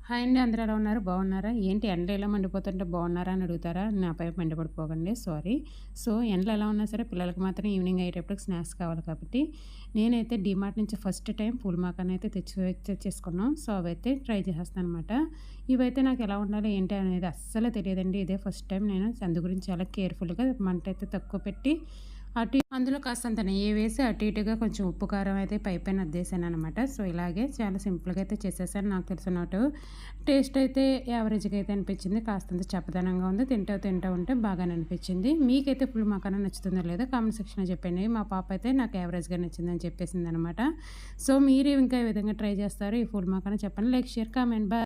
Hi అండి. అందరూ ఎలా ఉన్నారు? బాగున్నారా? ఏంటి ఎండలు ఎలా మండిపోతుంటే బాగున్నారా అని అడుగుతారా? నాపై మండిపడిపోకండి. సారీ. సో, ఎండలు ఎలా ఉన్నా సరే పిల్లలకి మాత్రం ఈవినింగ్ అయ్యేటప్పటికి స్నాక్స్ కావాలి కాబట్టి, నేనైతే డీమార్ట్ నుంచి ఫస్ట్ టైం పూల్ మాకాని అయితే తెచ్చేసుకున్నాం. సో, అవైతే ట్రై చేసేస్తాననమాట. ఇవైతే నాకు ఎలా ఉండాలి ఏంటి అనేది అస్సలు తెలియదండి. ఇదే ఫస్ట్ టైం నేను అందు గురించి చాలా కేర్‌ఫుల్‌గా మంట అయితే తక్కువ పెట్టి అందులో కాస్తంత నెయ్యి వేసి అటు ఇటుగా కొంచెం ఉప్పు, కారం అయితే పైపైన అద్దేసాననమాట. సో, ఇలాగే చాలా సింపుల్‌గా అయితే చేసేసాను నాకు తెలిసినట్టు. టేస్ట్ అయితే యావరేజ్‌గా అయితే అనిపించింది. కాస్తంత చప్పదనంగా ఉంది. తింటూ ఉంటే బాగానే అనిపించింది. మీకైతే ఫుల్ మకానా నచ్చుతుందో లేదో కామెంట్ సెక్షన్‌లో చెప్పండి. మా పాప అయితే నాకు యావరేజ్‌గా నచ్చిందని చెప్పేసిందనమాట. సో, మీరు ఇంకా ఏ విధంగా ట్రై చేస్తారు ఈ ఫుల్ మకానా చెప్పండి. Like, share, comment. బాయ్.